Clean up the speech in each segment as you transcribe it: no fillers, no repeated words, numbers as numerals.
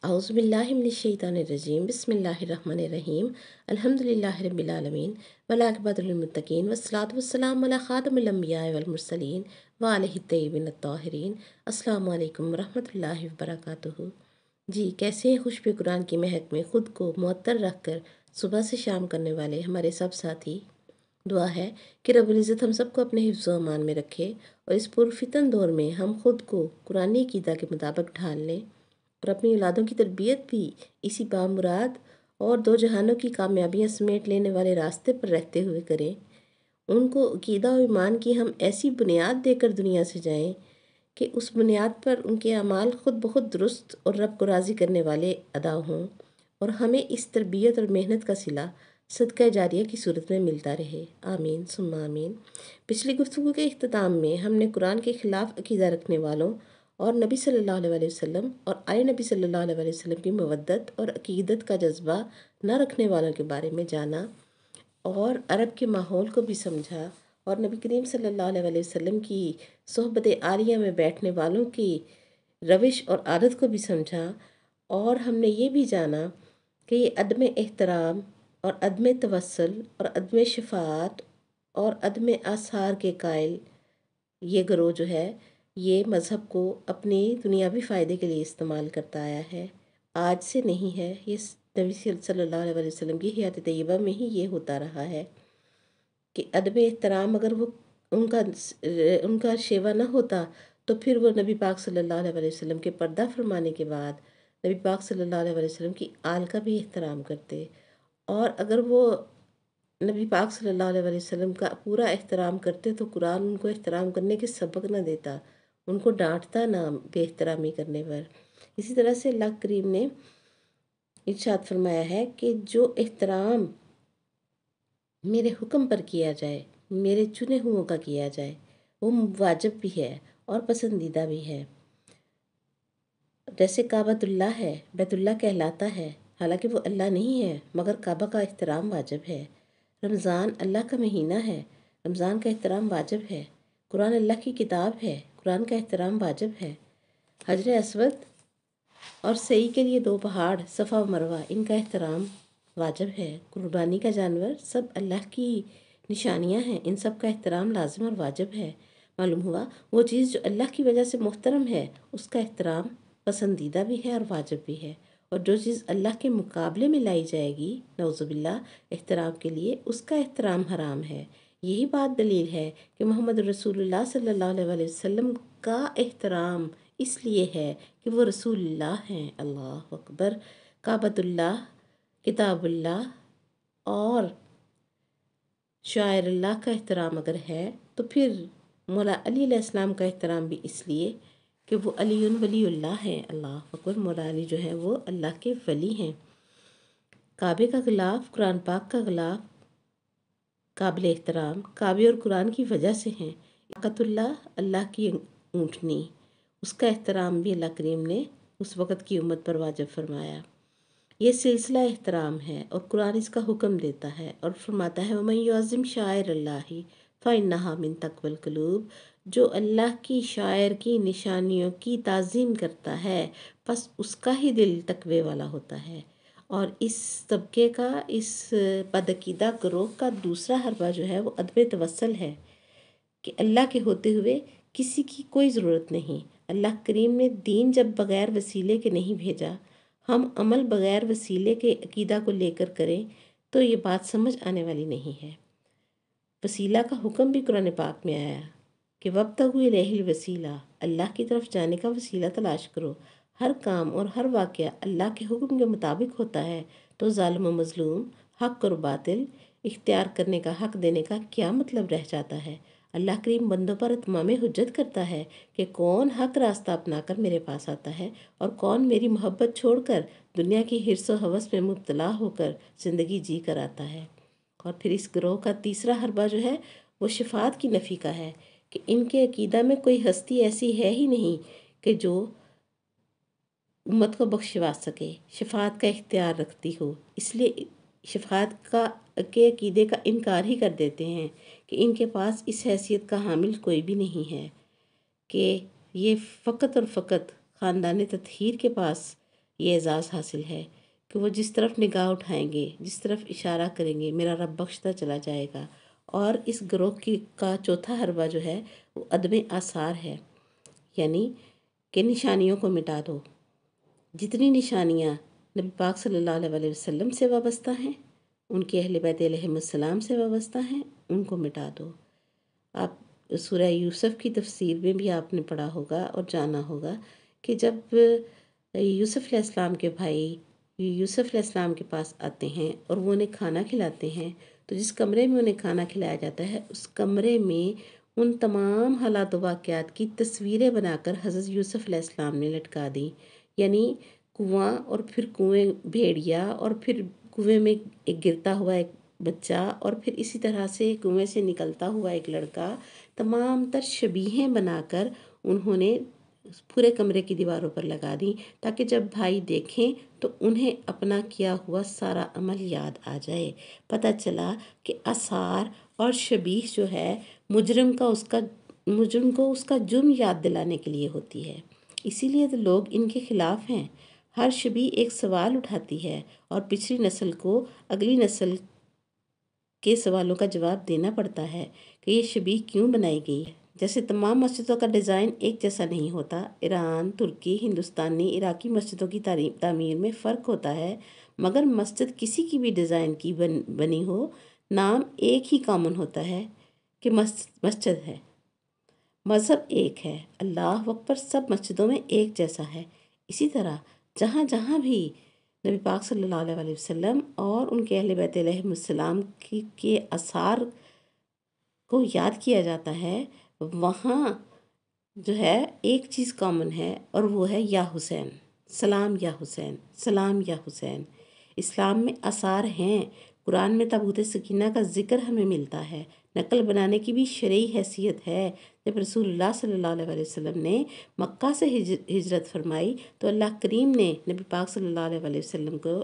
اعوذ باللہ من الشیطان الرجیم بسم اللہ الرحمن الرحیم الحمدللہ رب العالمین والعاقبۃ للمتقین والصلاۃ والسلام علی خاتم الانبیاء والمرسلین وآلہ الطیبین الطاہرین۔ السلام علیکم ورحمۃ اللہ وبرکاتہ۔ جی کیسے ہیں خوشبو قرآن کی مہک میں خود کو معطر رکھ کر صبح سے شام کرنے والے ہمارے سب ساتھی؟ دعا ہے کہ رب العزت ہم سب کو اپنے حفظ و امان میں رکھے اور اس پرفتن دور میں ہم خود کو قرآنی عقیدہ کے مطابق ڈھال لیں اور اپنی اولادوں کی تربیت بھی اسی بامراد اور دو جہانوں کی کامیابیاں سمیٹ لینے والے راستے پر رہتے ہوئے کریں۔ ان کو عقیدہ و ایمان کی ہم ایسی بنیاد دے کر دنیا سے جائیں کہ اس بنیاد پر ان کے اعمال خود بخود درست اور رب کو راضی کرنے والے ادا ہوں اور ہمیں اس تربیت اور محنت کا صلہ صدقہ جاریہ کی صورت میں ملتا رہے، آمین ثم آمین۔ پچھلی گفتگو کے اختتام میں ہم نے قرآن کے خلاف عقیدہ رکھنے والوں اور نبی صلی اللہ علیہ وسلم اور آل نبی صلی اللہ علیہ وسلم کی مودت اور عقیدت کا جذبہ نہ رکھنے والوں کے بارے میں جانا اور عرب کے ماحول کو بھی سمجھا اور نبی کریم صلی اللہ علیہ وسلم کی صحبت عالیہ میں بیٹھنے والوں کی روش اور عادت کو بھی سمجھا، اور ہم نے یہ بھی جانا کہ یہ عدم احترام اور عدم توسل اور عدم شفاعت اور عدم آثار کے قائل یہ گروہ جو ہے یہ مذہب کو اپنی دنیاوی فائدے کے لیے استعمال کرتا آیا ہے، آج سے نہیں ہے، یہ نبی صلی اللہ علیہ وسلم کی حیات طیبہ میں ہی یہ ہوتا رہا ہے کہ عدم احترام اگر وہ ان کا شیوا نہ ہوتا تو پھر وہ نبی پاک صلی اللہ علیہ وسلم کے پردہ فرمانے کے بعد نبی پاک صلی اللہ علیہ وسلم کی آل کا بھی احترام کرتے، اور اگر وہ نبی پاک صلی اللہ علیہ وسلم کا پورا احترام کرتے تو قرآن ان کو احترام کرنے کے سبق نہ دیتا، ان کو ڈانٹتا نہ بے احترامی کرنے پر۔ اسی طرح سے اللہ کریم نے ارشاد فرمایا ہے کہ جو احترام میرے حکم پر کیا جائے، میرے چنے ہوں کا کیا جائے، وہ واجب بھی ہے اور پسندیدہ بھی ہے۔ جیسے کعبۃ اللہ ہے، بیت اللہ کہلاتا ہے، حالانکہ وہ اللہ نہیں ہے مگر کعبہ کا احترام واجب ہے۔ رمضان اللہ کا مہینہ ہے، رمضان کا احترام واجب ہے۔ قرآن اللہ کی کتاب ہے، قرآن کا احترام واجب ہے۔ حجر اسود اور سعی کے لیے 2 پہاڑ صفا و مروہ، ان کا احترام واجب ہے۔ قربانی کا جانور سب اللہ کی نشانیاں ہیں، ان سب کا احترام لازم اور واجب ہے۔ معلوم ہوا وہ چیز جو اللہ کی وجہ سے محترم ہے اس کا احترام پسندیدہ بھی ہے اور واجب بھی ہے، اور جو چیز اللہ کے مقابلے میں لائی جائے گی نعوذ باللہ احترام کے لیے، اس کا احترام حرام ہے۔ یہی بات دلیل ہے کہ محمد رسول اللہ صلی اللہ علیہ وسلم کا احترام اس لیے ہے کہ وہ رسول اللہ ہیں، اللہ اکبر۔ کعبۃ اللہ، کتاب اللہ اور شاعر اللہ کا احترام اگر ہے تو پھر مولا علی علیہ السلام کا احترام بھی اس لیے کہ وہ علی ولی اللہ ہیں، اللہ اکبر۔ مولا علی جو ہیں وہ اللہ کے ولی ہیں۔ کعبے کا غلاف، قرآن پاک کا غلاف قابل احترام کعبے اور قرآن کی وجہ سے ہیں۔ ناقۃ اللہ، اللہ کی اونٹنی، اس کا احترام بھی اللہ کریم نے اس وقت کی امت پر واجب فرمایا۔ یہ سلسلہ احترام ہے اور قرآن اس کا حکم دیتا ہے اور فرماتا ہے وَمَن يُعَظِّمْ شَعَائِرَ اللہِ فَإِنَّهَا مِن تَقْوَى الْقُلُوبِ، جو اللہ کی شاعر کی نشانیوں کی تعظیم کرتا ہے بس اس کا ہی دل تقوی والا ہوتا ہے۔ اور اس طبقے کا، اس بدعقیدہ گروہ کا دوسرا حربہ جو ہے وہ عدم توسل ہے کہ اللہ کے ہوتے ہوئے کسی کی کوئی ضرورت نہیں۔ اللہ کریم نے دین جب بغیر وسیلے کے نہیں بھیجا، ہم عمل بغیر وسیلے کے عقیدہ کو لے کر کریں تو یہ بات سمجھ آنے والی نہیں ہے۔ وسیلہ کا حکم بھی قرآن پاک میں آیا کہ وَابْتَغُوا إِلَيْهِ الْوَسِيلَةَ، اللہ کی طرف جانے کا وسیلہ تلاش کرو۔ ہر کام اور ہر واقعہ اللہ کے حکم کے مطابق ہوتا ہے تو ظالم و مظلوم، حق اور باطل اختیار کرنے کا، حق دینے کا کیا مطلب رہ جاتا ہے؟ اللہ کریم بندوں پر اتمام حجت کرتا ہے کہ کون حق راستہ اپنا کر میرے پاس آتا ہے اور کون میری محبت چھوڑ کر دنیا کی حرص و ہوس میں مبتلا ہو کر زندگی جی کر آتا ہے۔ اور پھر اس گروہ کا تیسرا حربہ جو ہے وہ شفاعت کی نفی کا ہے کہ ان کے عقیدہ میں کوئی ہستی ایسی ہے ہی نہیں کہ جو امت کو بخشوا سکے، شفاعت کا اختیار رکھتی ہو، اس لیے شفاعت کے عقیدے کا انکار ہی کر دیتے ہیں کہ ان کے پاس اس حیثیت کا حامل کوئی بھی نہیں ہے، کہ یہ فقط اور فقط خاندان تطہیر کے پاس یہ اعزاز حاصل ہے کہ وہ جس طرف نگاہ اٹھائیں گے، جس طرف اشارہ کریں گے، میرا رب بخشتا چلا جائے گا۔ اور اس گروہ کا چوتھا حربہ جو ہے وہ عدم آثار ہے، یعنی کہ نشانیوں کو مٹا دو۔ جتنی نشانیاں نبی پاک صلی اللہ علیہ وسلم سے وابستہ ہیں، ان کے اہل بیت علیہم السلام سے وابستہ ہیں، ان کو مٹا دو۔ آپ سورہ یوسف کی تفسیر میں بھی آپ نے پڑھا ہوگا اور جانا ہوگا کہ جب یوسف علیہ السلام کے بھائی یوسف علیہ السلام کے پاس آتے ہیں اور وہ انہیں کھانا کھلاتے ہیں، تو جس کمرے میں انہیں کھانا کھلایا جاتا ہے اس کمرے میں ان تمام حالات و واقعات کی تصویریں بنا کر حضرت یوسف علیہ السلام نے لٹکا دی، یعنی کنواں اور پھر کنویں بھیڑیا اور پھر کنویں میں ایک گرتا ہوا ایک بچہ اور پھر اسی طرح سے کنویں سے نکلتا ہوا ایک لڑکا، تمام تر شبیہیں بنا کر انہوں نے پورے کمرے کی دیواروں پر لگا دیں تاکہ جب بھائی دیکھیں تو انہیں اپنا کیا ہوا سارا عمل یاد آ جائے۔ پتہ چلا کہ آثار اور شبیہ جو ہے مجرم کو اس کا جرم یاد دلانے کے لیے ہوتی ہے، اسی لیے تو لوگ ان کے خلاف ہیں۔ ہر شبیہ ایک سوال اٹھاتی ہے اور پچھلی نسل کو اگلی نسل کے سوالوں کا جواب دینا پڑتا ہے کہ یہ شبیہ کیوں بنائی گئی ہے۔ جیسے تمام مسجدوں کا ڈیزائن ایک جیسا نہیں ہوتا، ایران، ترکی، ہندوستانی، عراقی مسجدوں کی تعمیر میں فرق ہوتا ہے، مگر مسجد کسی کی بھی ڈیزائن کی بنی ہو، نام ایک ہی کامن ہوتا ہے کہ مسجد ہے۔ مذہب ایک ہے، اللہ اکبر سب مسجدوں میں ایک جیسا ہے۔ اسی طرح جہاں جہاں بھی نبی پاک صلی اللہ علیہ وسلم اور ان کے اہل بیت علیہم السلام کے آثار کو یاد کیا جاتا ہے، وہاں جو ہے ایک چیز کامن ہے اور وہ ہے یا حسین، سلام یا حسین، سلام یا حسین۔ اسلام میں آثار ہیں، قرآن میں تابوت سکینہ کا ذکر ہمیں ملتا ہے، نقل بنانے کی بھی شرعی حیثیت ہے۔ جب رسول اللہ صلی اللہ علیہ وسلم نے مکہ سے ہجرت فرمائی تو اللہ کریم نے نبی پاک صلی اللہ علیہ وسلم کو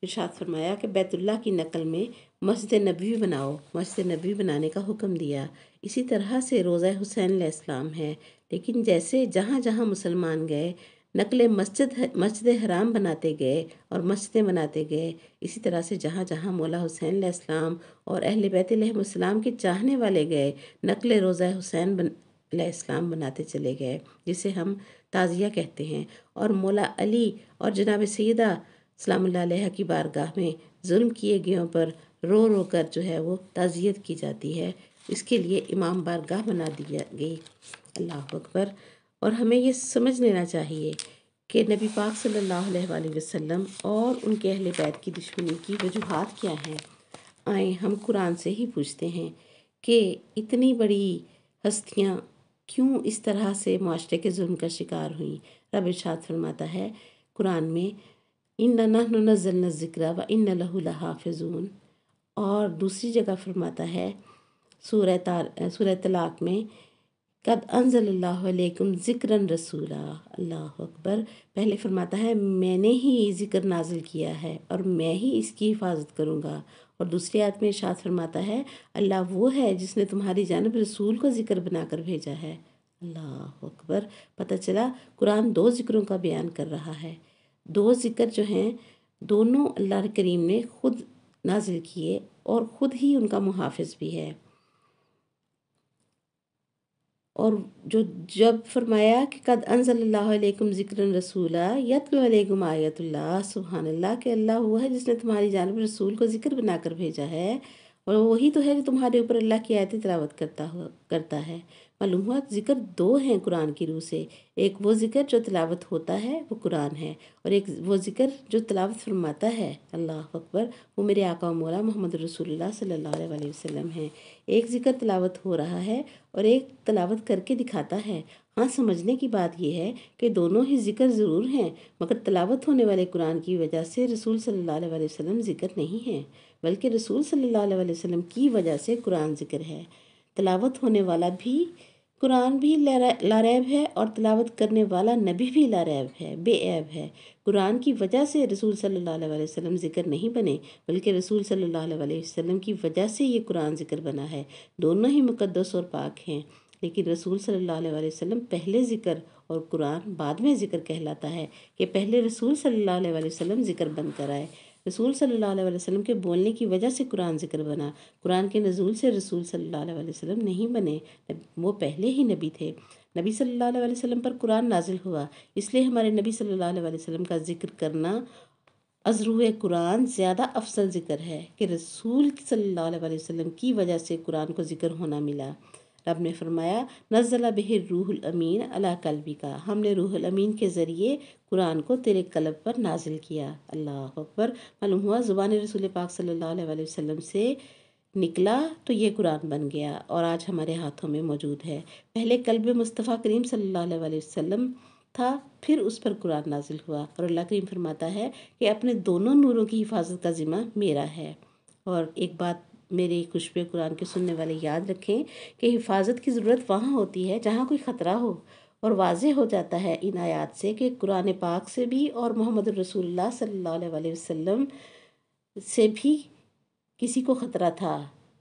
ارشاد فرمایا کہ بیت اللہ کی نقل میں مسجد نبوی بناؤ، مسجد نبوی بنانے کا حکم دیا۔ اسی طرح سے روضہ حسین علیہ السلام ہے، لیکن جیسے جہاں جہاں مسلمان گئے نقل مسجد حرام بناتے گئے اور مسجدیں بناتے گئے، اسی طرح سے جہاں جہاں مولا حسین علیہ السلام اور اہل بیت علیہ السلام کے چاہنے والے گئے نقل روضہ حسین علیہ السلام بناتے چلے گئے، جسے ہم تعزیہ کہتے ہیں۔ اور مولا علی اور جناب سیدہ سلام اللہ علیہ کی بارگاہ میں ظلم کیے گئوں پر رو رو کر جو ہے وہ تعزیت کی جاتی ہے، اس کے لیے امام بارگاہ بنا دی گئی۔ اللہ اکبر۔ اور ہمیں یہ سمجھ لینا چاہیے کہ نبی پاک صلی اللہ علیہ وسلم اور ان کے اہل بیت کی دشمنی کی وجوہات کیا ہیں۔ آئیں ہم قرآن سے ہی پوچھتے ہیں کہ اتنی بڑی ہستیاں کیوں اس طرح سے معاشرے کے ظلم کا شکار ہوئیں۔ رب ارشاد فرماتا ہے قرآن میں اِنَّا نَحْنُ نَزَّلْنَا الذِّکْرَ وَإِنَّا لَهُ لَحَافِظُونَ، اور دوسری جگہ فرماتا ہے سورہ طلاق میں قد انزل اللہ علیکم ذکراً رسولا۔ اللہ اکبر۔ پہلے فرماتا ہے میں نے ہی ذکر نازل کیا ہے اور میں ہی اس کی حفاظت کروں گا، اور دوسری آیت میں ارشاد فرماتا ہے اللہ وہ ہے جس نے تمہاری جانب رسول کو ذکر بنا کر بھیجا ہے۔ اللہ اکبر۔ پتہ چلا قرآن دو ذکروں کا بیان کر رہا ہے، دو ذکر جو ہیں دونوں اللہ کریم نے خود نازل کیے اور خود ہی ان کا محافظ بھی ہے۔ اور جب فرمایا کہ قد انزل اللہ علیکم ذکراً رسولا یتلو علیکم آیات اللہ، سبحان اللہ، کہ اللہ وہ ہے جس نے تمہاری جانب رسول کو ذکر بنا کر بھیجا ہے، اور وہی تو ہے جو تمہارے اوپر اللہ کی آیتیں تلاوت کرتا ہے۔ معلوم ہوا ذکر دو ہیں قرآن کی روح سے، ایک وہ ذکر جو تلاوت ہوتا ہے وہ قرآن ہے، اور ایک وہ ذکر جو تلاوت فرماتا ہے اللہ اکبر وہ میرے آقا و مولا محمد رسول اللہ صلی اللہ علیہ وسلم ہیں۔ ایک ذکر تلاوت ہو رہا ہے اور ایک تلاوت کر کے دکھاتا ہے۔ ہاں سمجھنے کی بات یہ ہے کہ دونوں ہی ذکر ضرور ہیں، مگر تلاوت ہونے والے قرآن کی وجہ سے رسول صلی اللہ علیہ وسلم ذکر نہیں ہیں، بلکہ رسول صلی اللہ علیہ وسلم کی وجہ سے قرآن ذکر ہے۔ تلاوت ہونے والا بھی قرآن بھی لاریب ہے اور تلاوت کرنے والا نبی بھی لاریب ہے، بے عیب ہے۔ قرآن کی وجہ سے رسول صلی اللہ علیہ وسلم ذکر نہیں بنے، بلکہ رسول صلی اللہ علیہ وسلم کی وجہ سے یہ قرآن ذکر بنا ہے۔ دونوں ہی مقدس اور پاک ہیں، لیکن رسول صلی اللہ علیہ وسلم پہلے ذکر اور قرآن بعد میں ذکر کہلاتا ہے کہ پہلے رسول صلی اللہ علیہ وسلم ذکر بن کر آئے۔ رسول صلی اللہ علیہ وسلم کے بولنے کی وجہ سے قرآن ذکر بنا۔ قرآن کے نزول سے رسول صلی اللہ علیہ وسلم نہیں بنے، وہ پہلے ہی نبی تھے۔ نبی صلی اللہ علیہ وسلم پر قرآن نازل ہوا، اس لیے ہمارے نبی صلی اللہ علیہ وسلم کا ذکر کرنا از روح قرآن زیادہ افضل ذکر ہے کہ رسول صلی اللہ علیہ وسلم کی وجہ سے قرآن کو ذکر ہونا ملا۔ رب نے فرمایا نزل بہ الروح الامین علی قلبک، ہم نے روح الامین کے ذریعے قرآن کو تیرے قلب پر نازل کیا۔ اللہ اکبر۔ معلوم ہوا زبان رسول پاک صلی اللہ علیہ وسلم سے نکلا تو یہ قرآن بن گیا اور آج ہمارے ہاتھوں میں موجود ہے۔ پہلے قلب مصطفیٰ کریم صلی اللہ علیہ وسلم تھا، پھر اس پر قرآن نازل ہوا، اور اللہ کریم فرماتا ہے کہ اپنے دونوں نوروں کی حفاظت کا ذمہ میرا ہے۔ اور ایک بات میرے خشبے قرآن کے سننے والے یاد رکھیں کہ حفاظت کی ضرورت وہاں ہوتی ہے جہاں کوئی خطرہ ہو، اور واضح ہو جاتا ہے ان آیات سے کہ قرآن پاک سے بھی اور محمد رسول اللہ صلی اللہ علیہ وسلم سے بھی کسی کو خطرہ تھا،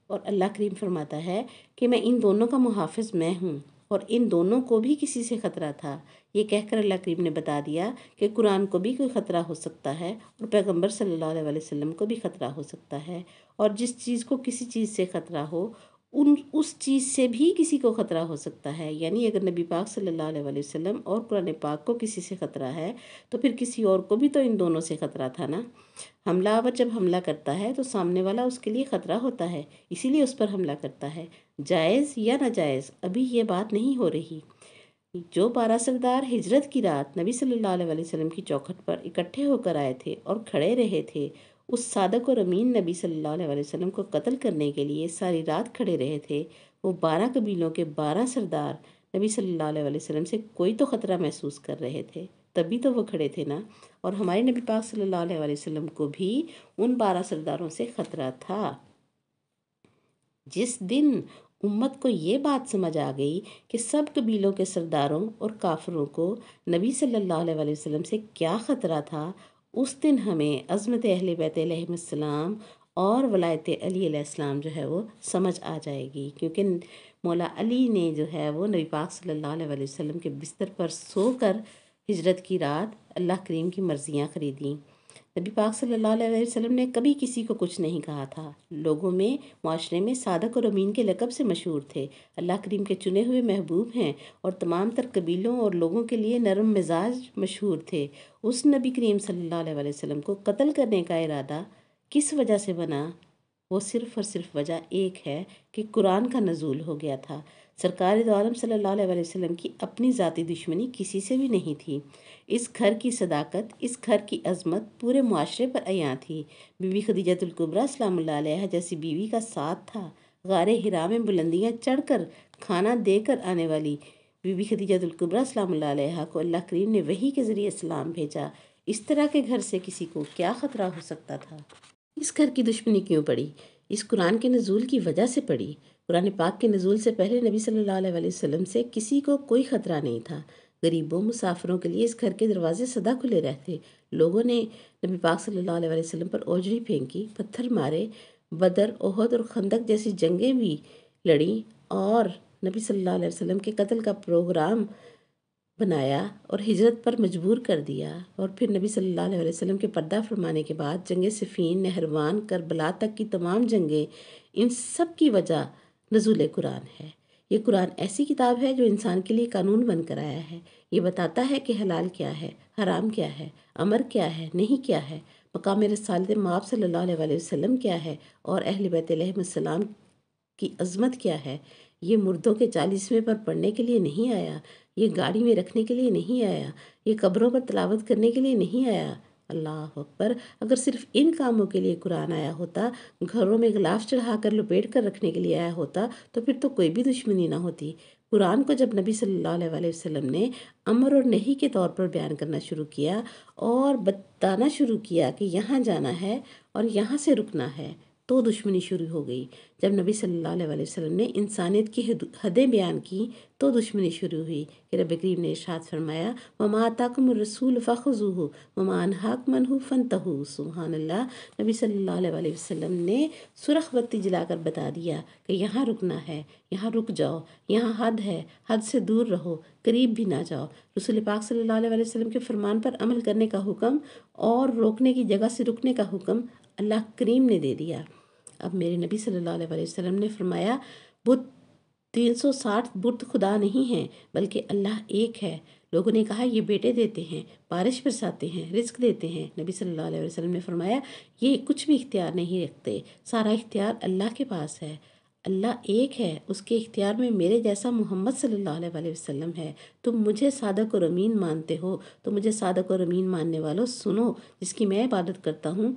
اور اللہ کریم فرماتا ہے کہ میں ان دونوں کا محافظ میں ہوں، اور ان دونوں کو بھی کسی سے خطرہ تھا۔ یہ کہہ کر اللہ کریم نے بتا دیا کہ قرآن کو بھی کوئی خطرہ ہو سکتا ہے، اور پیغمبر صلی اللہ علیہ وسلم کو بھی خطرہ ہو سکتا ہے، اور جس چیز کو کسی چیز سے خطرہ ہو اس چیز سے بھی کسی کو خطرہ ہو سکتا ہے۔ یعنی اگر نبی پاک صلی اللہ علیہ وسلم اور قرآن پاک کو کسی سے خطرہ ہے تو پھر کسی اور کو بھی تو ان دونوں سے خطرہ تھا نا۔ حملہ آور جب حملہ کرتا ہے تو سامنے والا اس کے لیے خطرہ ہوتا ہے، اسی لیے اس پر حملہ کرتا ہے۔ جائز یا ناجائز ابھی یہ بات نہیں ہو رہی۔ جو 12 سردار ہجرت کی رات نبی صلی اللہ علیہ وسلم کی چوکھٹ پر اکٹھے ہو کر آئے تھے اور کھڑے رہے تھے، اس صادق اور امین نبی صلی اللہ علیہ وسلم کو قتل کرنے کے لیے ساری رات کھڑے رہے تھے، وہ 12 قبیلوں کے 12 سردار نبی صلی اللہ علیہ وسلم سے کوئی تو خطرہ محسوس کر رہے تھے، تبھی تو وہ کھڑے تھے نا۔ اور ہمارے نبی پاک صلی اللہ علیہ وسلم کو بھی ان 12 سرداروں سے خطرہ تھا۔ جس دن امت کو یہ بات سمجھ آ گئی کہ سب قبیلوں کے سرداروں اور کافروں کو نبی صلی اللہ علیہ وسلم سے کیا خطرہ تھا، اس دن ہمیں عظمت اہل بیت علیہ السلام اور ولایت علی علیہ السلام جو ہے وہ سمجھ آ جائے گی، کیونکہ مولا علی نے جو ہے وہ نبی پاک صلی اللہ علیہ وسلم کے بستر پر سو کر ہجرت کی رات اللہ کریم کی مرضیاں خریدیں۔ نبی پاک صلی اللہ علیہ وسلم نے کبھی کسی کو کچھ نہیں کہا تھا، لوگوں میں معاشرے میں صادق اور امین کے لقب سے مشہور تھے، اللہ کریم کے چنے ہوئے محبوب ہیں، اور تمام تر قبیلوں اور لوگوں کے لیے نرم مزاج مشہور تھے۔ اس نبی کریم صلی اللہ علیہ وسلم کو قتل کرنے کا ارادہ کس وجہ سے بنا؟ وہ صرف اور صرف وجہ ایک ہے کہ قرآن کا نزول ہو گیا تھا۔ سرکار دو عالم صلی اللہ علیہ وسلم کی اپنی ذاتی دشمنی کسی سے بھی نہیں تھی، اس گھر کی صداقت، اس گھر کی عظمت پورے معاشرے پر عیاں تھی۔ بی بی خدیجہ الکبریٰ سلام اللہ علیہا جیسی بیوی کا ساتھ تھا۔ غار حرا میں بلندیاں چڑھ کر کھانا دے کر آنے والی بی بی خدیجہ الکبریٰ سلام اللہ علیہا کو اللہ کریم نے وحی کے ذریعے سلام بھیجا۔ اس طرح کے گھر سے کسی کو کیا خطرہ ہو سکتا تھا؟ اس گھر کی دشمنی کیوں پڑی؟ اس قرآن کے نزول کی وجہ سے پڑی۔ قرآن پاک کے نزول سے پہلے نبی صلی اللہ علیہ وسلم سے کسی کو کوئی خطرہ نہیں تھا۔ غریبوں مسافروں کے لیے اس گھر کے دروازے سدا کھلے رہتے۔ لوگوں نے نبی پاک صلی اللہ علیہ وسلم پر اوجڑی پھینکی، پتھر مارے، بدر، احد اور خندق جیسی جنگیں بھی لڑیں، اور نبی صلی اللہ علیہ وسلم کے قتل کا پروگرام بنایا اور ہجرت پر مجبور کر دیا۔ اور پھر نبی صلی اللہ علیہ وسلم کے پردہ فرمانے کے بعد جنگ صفین، نہروان، کربلا تک کی تمام جنگیں، ان سب کی وجہ نزول قرآن ہے۔ یہ قرآن ایسی کتاب ہے جو انسان کے لیے قانون بن کر آیا ہے۔ یہ بتاتا ہے کہ حلال کیا ہے، حرام کیا ہے، امر کیا ہے، نہیں کیا ہے، مقام رسالت مآب صلی اللہ علیہ وسلم کیا ہے، اور اہل بیت علیہ السلام کی عظمت کیا ہے۔ یہ مردوں کے 40ویں پر پڑھنے کے لیے نہیں آیا، یہ گاڑی میں رکھنے کے لیے نہیں آیا، یہ قبروں پر تلاوت کرنے کے لیے نہیں آیا۔ اللہ اکبر! اگر صرف ان کاموں کے لیے قرآن آیا ہوتا، گھروں میں غلاف چڑھا کر لپیٹ کر رکھنے کے لیے آیا ہوتا، تو پھر تو کوئی بھی دشمنی نہ ہوتی۔ قرآن کو جب نبی صلی اللہ علیہ وسلم نے امر اور نہی کے طور پر بیان کرنا شروع کیا اور بتانا شروع کیا کہ یہاں جانا ہے اور یہاں سے رکنا ہے، تو دشمنی شروع ہو گئی۔ جب نبی صلی اللہ علیہ وسلم نے انسانیت کی حدیں بیان کی تو دشمنی شروع ہوئی کہ رب کریم نے ارشاد فرمایا وما آتاکم الرسول فخذوہ وما انہاکم عنہ فانتہوا۔ سبحان اللہ، نبی صلی اللہ علیہ وسلم نے سرخ بتی جلا کر بتا دیا کہ یہاں رکنا ہے، یہاں رک جاؤ، یہاں حد ہے، حد سے دور رہو، قریب بھی نہ جاؤ۔ رسول پاک صلی اللہ علیہ وسلم کے فرمان پر عمل کرنے کا حکم اور روکنے کی جگہ سے رکنے کا حکم اللہ کریم نے دے دیا۔ اب میرے نبی صلی اللہ علیہ وسلم نے فرمایا بت 360 بت خدا نہیں ہیں بلکہ اللہ ایک ہے۔ لوگوں نے کہا یہ بیٹے دیتے ہیں، بارش برساتے ہیں، رزق دیتے ہیں۔ نبی صلی اللہ علیہ وسلم نے فرمایا یہ کچھ بھی اختیار نہیں رکھتے، سارا اختیار اللہ کے پاس ہے۔ اللہ ایک ہے، اس کے اختیار میں میرے جیسا محمد صلی اللہ علیہ وسلم ہے۔ تم مجھے صادق اور امین مانتے ہو تو مجھے صادق اور امین ماننے والوں سنو، جس کی میں عبادت کرتا ہوں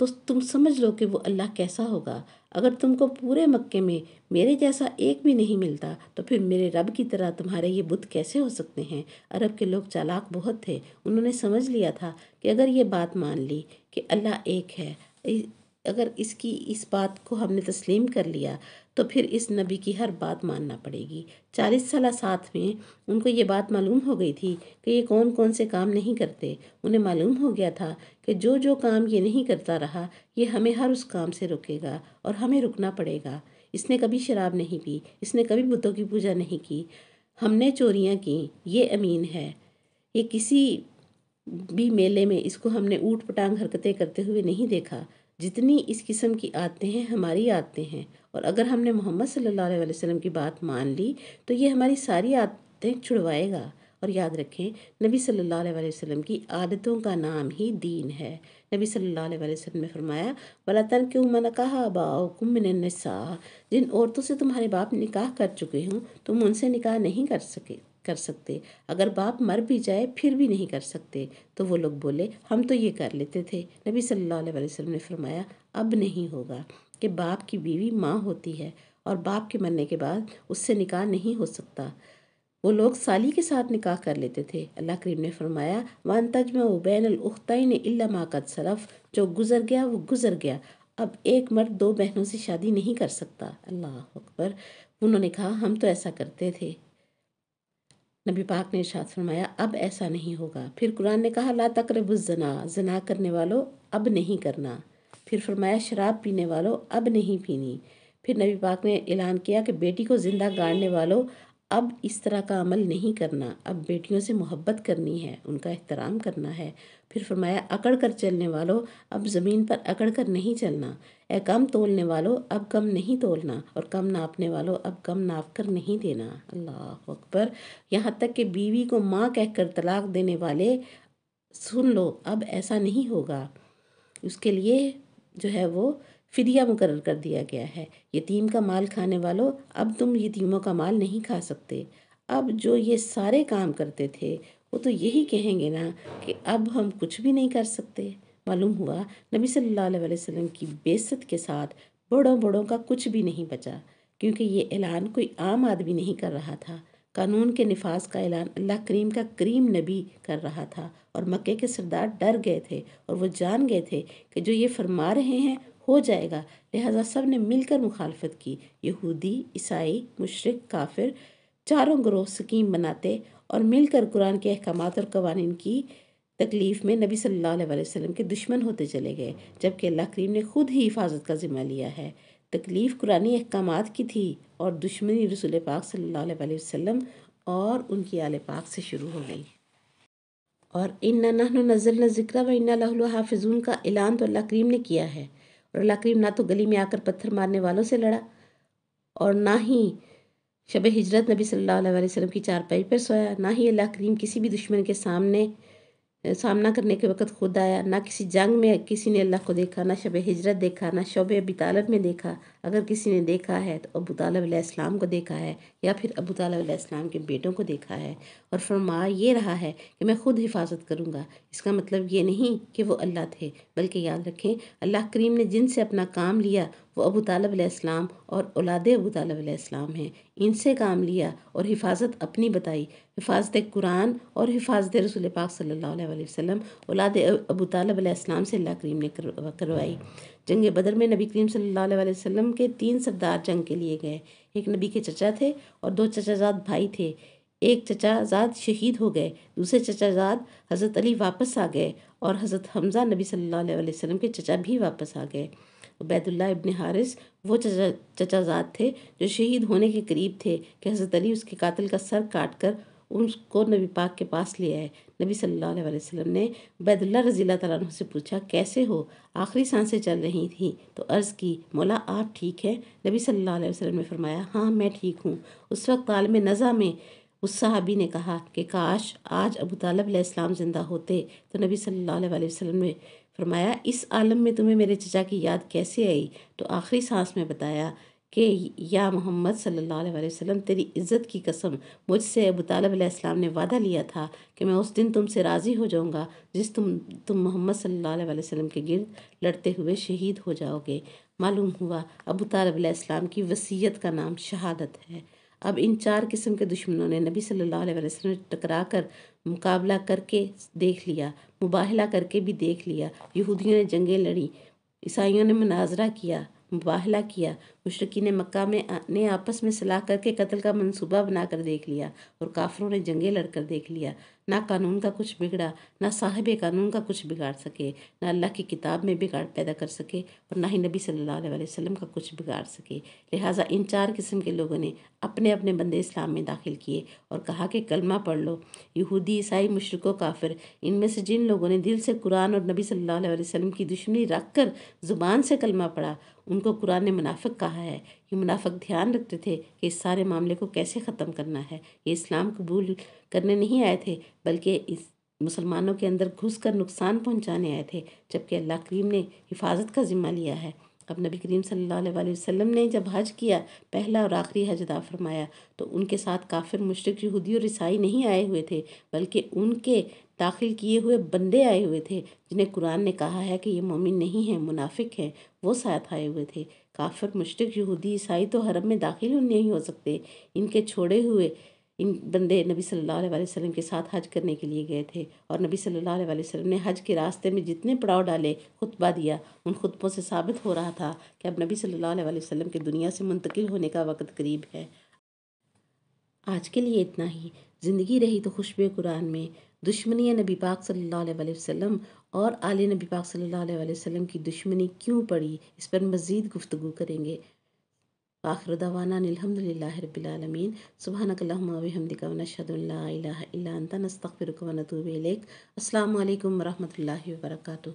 تو تم سمجھ لو کہ وہ اللہ کیسا ہوگا۔ اگر تم کو پورے مکے میں میرے جیسا ایک بھی نہیں ملتا تو پھر میرے رب کی طرح تمہارے یہ بت کیسے ہو سکتے ہیں؟ عرب کے لوگ چالاک بہت تھے، انہوں نے سمجھ لیا تھا کہ اگر یہ بات مان لی کہ اللہ ایک ہے، اگر اس بات کو ہم نے تسلیم کر لیا تو پھر اس نبی کی ہر بات ماننا پڑے گی۔ 40 سالہ ساتھ میں ان کو یہ بات معلوم ہو گئی تھی کہ یہ کون کون سے کام نہیں کرتے۔ انہیں معلوم ہو گیا تھا کہ جو کام یہ نہیں کرتا رہا یہ ہمیں ہر اس کام سے روکے گا اور ہمیں رکنا پڑے گا۔ اس نے کبھی شراب نہیں پی، اس نے کبھی بتوں کی پوجا نہیں کی، ہم نے چوریاں کی، یہ امین ہے۔ یہ کسی بھی میلے میں اس کو ہم نے اوٹ پٹانگ حرکتیں کرتے ہوئے نہیں دیکھا۔ جتنی اس قسم کی عادتیں ہیں ہماری عادتیں ہیں، اور اگر ہم نے محمد صلی اللہ علیہ وسلم کی بات مان لی تو یہ ہماری ساری عادتیں چھڑوائے گا۔ اور یاد رکھیں نبی صلی اللہ علیہ وسلم کی عادتوں کا نام ہی دین ہے۔ نبی صلی اللہ علیہ وسلم نے فرمایا وَلَا تَنْكِحُوا مَا نَكَحَ آبَاؤُكُم مِّنَ النِّسَاءِ، جن عورتوں سے تمہارے باپ نکاح کر چکے ہوں تم ان سے نکاح نہیں کر سکتے۔ اگر باپ مر بھی جائے پھر بھی نہیں کر سکتے۔ تو وہ لوگ بولے ہم تو یہ کر لیتے تھے۔ نبی صلی اللہ علیہ وسلم نے فرمایا اب نہیں ہوگا کہ باپ کی بیوی ماں ہوتی ہے اور باپ کے مرنے کے بعد اس سے نکاح نہیں ہو سکتا۔ وہ لوگ سالی کے ساتھ نکاح کر لیتے تھے۔ اللہ کریم نے فرمایا وَأَن تَجْمَعُوا بَيْنَ الْأُخْتَيْنِ إِلَّا مَا قَدْ سَلَفَ، جو گزر گیا وہ گزر گیا، اب ایک مرد دو بہنوں سے شادی نہیں کر سکتا۔ اللہ اکبر۔ انہوں نے کہا ہم تو ایسا کرتے تھے۔ نبی پاک نے ارشاد فرمایا اب ایسا نہیں ہوگا۔ پھر قرآن نے کہا لا تقربوا الزنا، زنا کرنے والوں اب نہیں کرنا۔ پھر فرمایا شراب پینے والوں اب نہیں پینی۔ پھر نبی پاک نے اعلان کیا کہ بیٹی کو زندہ گاڑنے والوں اب اس طرح کا عمل نہیں کرنا، اب بیٹیوں سے محبت کرنی ہے، ان کا احترام کرنا ہے۔ پھر فرمایا اکڑ کر چلنے والوں اب زمین پر اکڑ کر نہیں چلنا، اے کم تولنے والوں اب کم نہیں تولنا، اور کم ناپنے والوں اب کم ناپ کر نہیں دینا۔ اللہ اکبر۔ یہاں تک کہ بیوی کو ماں کہہ کر طلاق دینے والے سن لو اب ایسا نہیں ہوگا، اس کے لیے جو ہے وہ فدیہ مقرر کر دیا گیا ہے۔ یتیم کا مال کھانے والوں اب تم یتیموں کا مال نہیں کھا سکتے۔ اب جو یہ سارے کام کرتے تھے وہ تو یہی کہیں گے نا کہ اب ہم کچھ بھی نہیں کر سکتے۔ معلوم ہوا نبی صلی اللہ علیہ وسلم کی بعثت کے ساتھ بڑوں کا کچھ بھی نہیں بچا، کیونکہ یہ اعلان کوئی عام آدمی نہیں کر رہا تھا۔ قانون کے نفاذ کا اعلان اللہ کریم کا کریم نبی کر رہا تھا، اور مکے کے سردار ڈر گئے تھے اور وہ جان گئے تھے کہ جو یہ فرما رہے ہیں ہو جائے گا، لہٰذا سب نے مل کر مخالفت کی۔ یہودی، عیسائی، مشرک، کافر چاروں گروہ سکیم بناتے اور مل کر قرآن کے احکامات اور قوانین کی تکلیف میں نبی صلی اللہ علیہ وسلم کے دشمن ہوتے چلے گئے، جبکہ اللہ کریم نے خود ہی حفاظت کا ذمہ لیا ہے۔ تکلیف قرآنی احکامات کی تھی اور دشمنی رسول پاک صلی اللہ علیہ وسلم اور ان کی آل پاک سے شروع ہو گئی۔ اور اِنَّا نَحْنُ نَزَّلْنَا الذِّکْرَ وَإِنَّا لَهُ لَحَافِظُونَ کا اعلان تو اللہ کریم نے کیا ہے، اور اللہ کریم نہ تو گلی میں آ کر پتھر مارنے والوں سے لڑا اور نہ ہی شب ہجرت نبی صلی اللہ علیہ وسلم کی چارپائی پر سویا، نہ ہی اللہ کریم کسی بھی دشمن کے سامنا کرنے کے وقت خود آیا، نہ کسی جنگ میں کسی نے اللہ کو دیکھا، نہ شب ہجرت دیکھا، نہ شب ابی طالب میں دیکھا۔ اگر کسی نے دیکھا ہے تو ابو طالب علیہ السلام کو دیکھا ہے یا پھر ابو طالب علیہ السلام کے بیٹوں کو دیکھا ہے، اور فرما یہ رہا ہے کہ میں خود حفاظت کروں گا۔ اس کا مطلب یہ نہیں کہ وہ اللہ تھے، بلکہ یاد رکھیں اللہ کریم نے جن سے اپنا کام لیا وہ ابو طالب علیہ السلام اور اولاد ابو طالب علیہ السلام ہیں، ان سے کام لیا اور حفاظت اپنی بتائی، حفاظت قرآن اور حفاظت رسول پاک صلی اللہ علیہ علیہ وسلم اولاد ابو طالب علیہ السلام سے اللہ کریم نے کروائی۔ جنگ بدر میں نبی کریم صلی اللہ علیہ وسلم کے 3 سردار جنگ کے لیے گئے۔ ایک نبی کے چچا تھے اور 2 چچا زاد بھائی تھے۔ ایک چچا زاد شہید ہو گئے، دوسرے چچا زاد حضرت علی واپس آ گئے اور حضرت حمزہ نبی صلی اللہ علیہ وسلم کے چچا بھی واپس آ گئے۔ عبید اللہ ابن حارث وہ چچا زاد تھے جو شہید ہونے کے قریب تھے کہ حضرت علی اس کے قاتل کا سر کاٹ کر ان کو نبی پاک کے پاس لے آئے۔ نبی صلی اللہ علیہ وسلم نے عبید اللہ رضی اللہ تعالیٰ عنہ سے پوچھا کیسے ہو؟ آخری سانسیں چل رہی تھیں تو عرض کی مولا آپ ٹھیک ہیں؟ نبی صلی اللہ علیہ وسلم نے فرمایا ہاں میں ٹھیک ہوں۔ اس وقت عالم نزع میں اس صحابی نے کہا کہ کاش آج ابو طالب علیہ السلام زندہ ہوتے، تو نبی صلی اللہ علیہ وسلم نے فرمایا اس عالم میں تمہیں میرے چچا کی یاد کیسے آئی؟ تو آخری سانس میں بتایا کہ یا محمد صلی اللہ علیہ وسلم تیری عزت کی قسم مجھ سے ابو طالب علیہ السلام نے وعدہ لیا تھا کہ میں اس دن تم سے راضی ہو جاؤں گا جس تم محمد صلی اللہ علیہ وسلم کے گرد لڑتے ہوئے شہید ہو جاؤ گے۔ معلوم ہوا ابو طالب علیہ السلام کی وصیت کا نام شہادت ہے۔ اب ان 4 قسم کے دشمنوں نے نبی صلی اللہ علیہ وسلم سے ٹکرا کر مقابلہ کر کے دیکھ لیا، مباہلہ کر کے بھی دیکھ لیا۔ یہودیوں نے جنگیں لڑیں، عیسائیوں نے مناظرہ کیا، مباہلہ کیا، مشرکین مکہ نے آپس میں صلاح کر کے قتل کا منصوبہ بنا کر دیکھ لیا، اور کافروں نے جنگیں لڑ کر دیکھ لیا۔ نہ قانون کا کچھ بگڑا، نہ صاحب قانون کا کچھ بگاڑ سکے، نہ اللہ کی کتاب میں بگاڑ پیدا کر سکے، اور نہ ہی نبی صلی اللہ علیہ وسلم کا کچھ بگاڑ سکے۔ لہٰذا ان 4 قسم کے لوگوں نے اپنے اپنے بندے اسلام میں داخل کیے اور کہا کہ کلمہ پڑھ لو۔ یہودی، عیسائی، مشرک و کافر، ان میں سے جن لوگوں نے دل سے قرآن اور نبی صلی اللہ علیہ وسلم کی دشمنی رکھ کر زبان سے کلمہ پڑھا، ان کو قرآن نے منافق کہا ہے۔ یہ منافق دھیان رکھتے تھے کہ اس سارے معاملے کو کیسے ختم کرنا ہے۔ یہ اسلام قبول کرنے نہیں آئے تھے بلکہ اس مسلمانوں کے اندر گھس کر نقصان پہنچانے آئے تھے، جبکہ اللہ کریم نے حفاظت کا ذمہ لیا ہے۔ اب نبی کریم صلی اللہ علیہ وسلم نے جب حج کیا، پہلا اور آخری حج ادا فرمایا، تو ان کے ساتھ کافر، مشرک، یہودی اور عیسائی نہیں آئے ہوئے تھے بلکہ ان کے داخل کیے ہوئے بندے آئے ہوئے تھے جنہیں قرآن نے کہا ہے کہ یہ مومن نہیں ہیں، منافق ہیں، وہ ساتھ آئے ہوئے تھے۔ کافر، مشرک، یہودی، عیسائی تو حرم میں داخل نہیں ہو سکتے، ان کے چھوڑے ہوئے ان بندے نبی صلی اللہ علیہ وسلم کے ساتھ حج کرنے کے لیے گئے تھے، اور نبی صلی اللہ علیہ وسلم نے حج کے راستے میں جتنے پڑاؤ ڈالے، خطبہ دیا، ان خطبوں سے ثابت ہو رہا تھا کہ اب نبی صلی اللہ علیہ وسلم کے دنیا سے منتقل ہونے کا وقت قریب ہے۔ آج کے لیے اتنا ہی۔ زندگی رہی تو خوشبو قرآن میں دشمنی نبی پاک صلی اللہ علیہ وسلم اور آل نبی پاک صلی اللہ علیہ وسلم کی دشمنی کیوں پڑی، اس پر مزید گفتگو کریں گے۔ آخر دعوانا الحمدللہ رب العالمین۔ سبحانک اللہم و بحمدک ونشہد ان لا الہ الا انت نستغفرک ونتوب الیک۔ السلام علیکم ورحمۃ اللہ وبرکاتہ۔